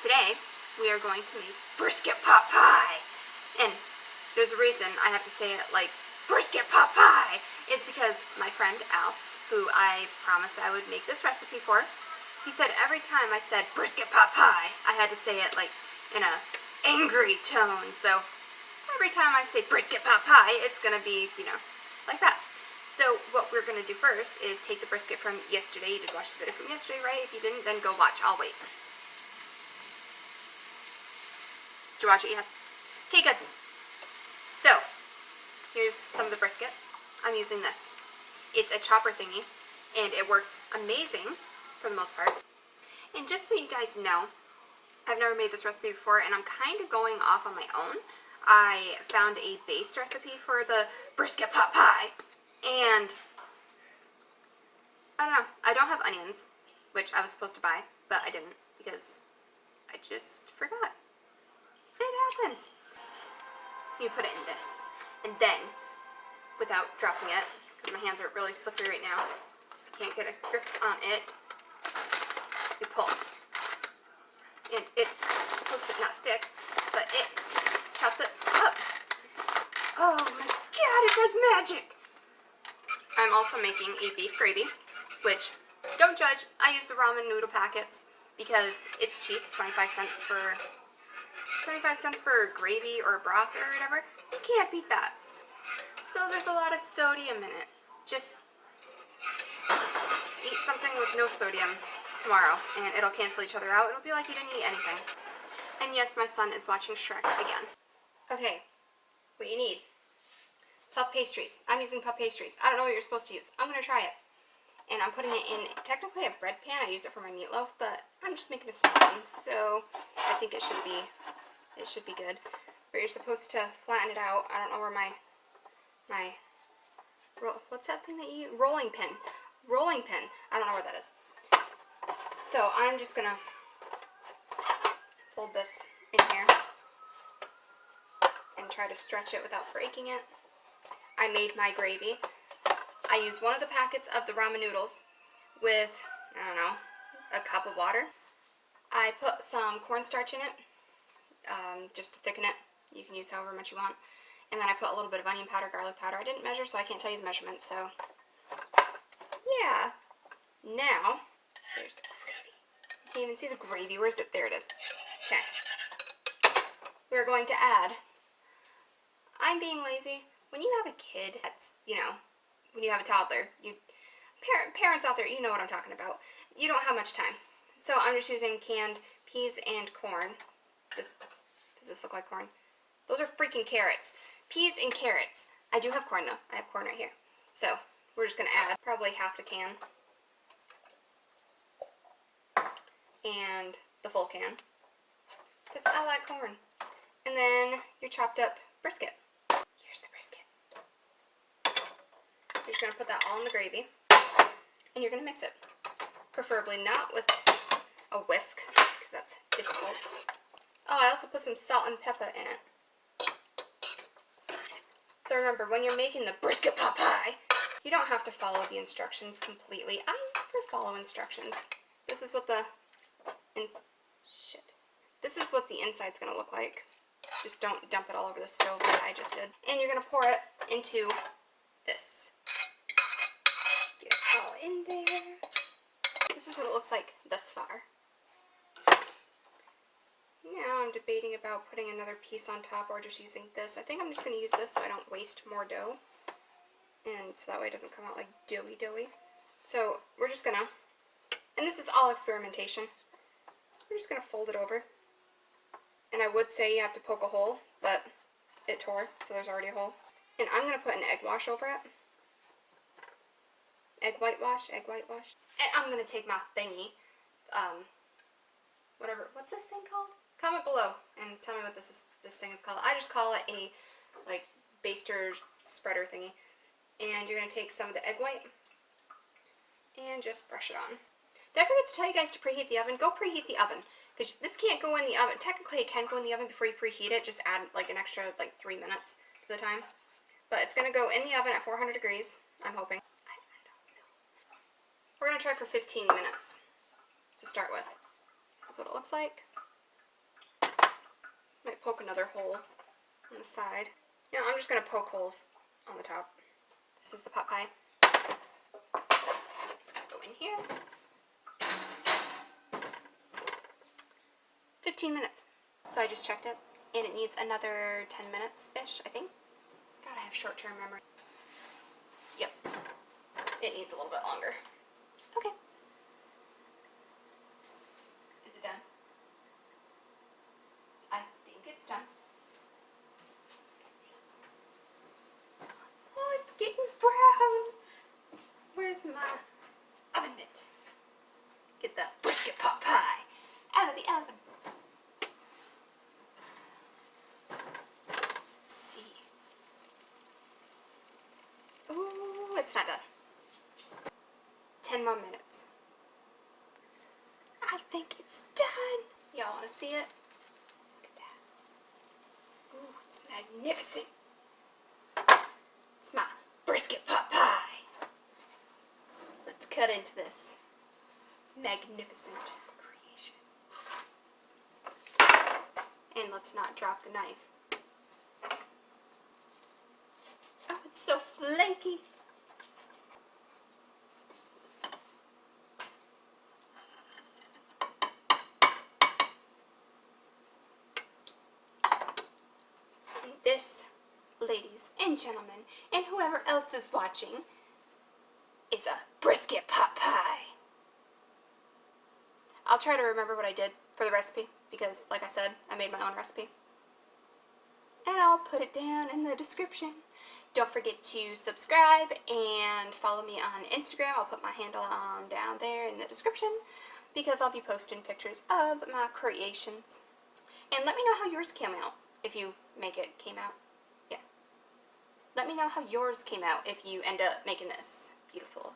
today we are going to make brisket pot pie. And there's a reason I have to say it like brisket pot pie. It's because my friend Al, who I promised I would make this recipe for, he said every time I said brisket pot pie, I had to say it like in a angry tone. So every time I say brisket pot pie, it's gonna be, you know, like that. So what we're gonna do first is take the brisket from yesterday. You did watch the video from yesterday, right? If you didn't, then go watch. I'll wait. Did you watch it yet? Okay, good. So, here's some of the brisket. I'm using this. It's a chopper thingy, and it works amazing for the most part. And just so you guys know, I've never made this recipe before, and I'm kind of going off on my own. I found a base recipe for the brisket pot pie, and I don't know. I don't have onions, which I was supposed to buy, but I didn't because I just forgot. It happens. You put it in this, and then, without dropping it, because my hands are really slippery right now, I can't get a grip on it, you pull. And it's supposed to not stick, but it chops it up. Oh my god, it's like magic! I'm also making a beef gravy, which, don't judge, I use the ramen noodle packets because it's cheap, 25 cents for gravy or broth or whatever. You can't beat that. So there's a lot of sodium in it. Just eat something with no sodium tomorrow and it'll cancel each other out. It'll be like you didn't eat anything. And yes, my son is watching Shrek again. Okay, what you need. Puff pastries. I'm using puff pastries. I don't know what you're supposed to use. I'm going to try it. And I'm putting it in technically a bread pan. I use it for my meatloaf, but I'm just making a small one, so I think it should be good. But you're supposed to flatten it out. I don't know where my what's that thing that you use? Rolling pin. Rolling pin. I don't know where that is. So I'm just gonna fold this in here and try to stretch it without breaking it. I made my gravy. I used one of the packets of the ramen noodles with, I don't know, a cup of water. I put some cornstarch in it, just to thicken it. You can use however much you want. And then I put a little bit of onion powder, garlic powder. I didn't measure, so I can't tell you the measurement, so yeah. Now, there's the gravy. You can't even see the gravy. Where's it? There it is. Okay. We're going to add, I'm being lazy. When you have a kid that's, you know, when you have a toddler, parents out there, you know what I'm talking about. You don't have much time. So I'm just using canned peas and corn. Does this look like corn? Those are freaking carrots. Peas and carrots. I do have corn though. I have corn right here. So we're just going to add probably half the can. And the full can. Because I like corn. And then your chopped up brisket. Here's the brisket. You're just going to put that all in the gravy, and you're going to mix it. Preferably not with a whisk, because that's difficult. Oh, I also put some salt and pepper in it. So remember, when you're making the brisket pot pie, you don't have to follow the instructions completely. I never follow instructions. This is what the inside's going to look like. Just don't dump it all over the stove like I just did. And you're going to pour it into this. Get it all in there. This is what it looks like thus far. Now I'm debating about putting another piece on top or just using this. I think I'm just going to use this so I don't waste more dough. And so that way it doesn't come out like doughy. So we're just going to, and this is all experimentation, we're just going to fold it over. And I would say you have to poke a hole, but it tore, so there's already a hole. And I'm going to put an egg wash over it. Egg whitewash. And I'm going to take my thingy, whatever, what's this thing called? Comment below and tell me what this thing is called. I just call it a, like, baster spreader thingy. And you're going to take some of the egg white and just brush it on. Did I forget to tell you guys to preheat the oven? Go preheat the oven. Because this can't go in the oven. Technically, it can go in the oven before you preheat it. Just add, like, an extra, like, 3 minutes to the time. But it's going to go in the oven at 400 degrees, I'm hoping. I don't know. We're going to try for 15 minutes to start with. This is what it looks like. Might poke another hole on the side. No, I'm just going to poke holes on the top. This is the pot pie. It's going to go in here. 15 minutes. So I just checked it, and it needs another 10 minutes-ish, I think. God, I have short-term memory. Yep. It needs a little bit longer. Okay. Is it done? I think it's done. Oh, it's getting brown. Where's my oven mitt? Get the brisket pot pie out of the oven. Let's see. Ooh, it's not done. 10 more minutes. I think it's done. Y'all want to see it? Look at that. Ooh, it's magnificent. It's my brisket pot pie. Let's cut into this magnificent creation. And let's not drop the knife. Oh, it's so flaky. And this, ladies and gentlemen, and whoever else is watching, is a brisket pot pie. I'll try to remember what I did for the recipe because, like I said, I made my own recipe. And I'll put it down in the description. Don't forget to subscribe and follow me on Instagram. I'll put my handle on down there in the description because I'll be posting pictures of my creations. And let me know how yours came out if you make it came out. Yeah. Let me know how yours came out if you end up making this beautiful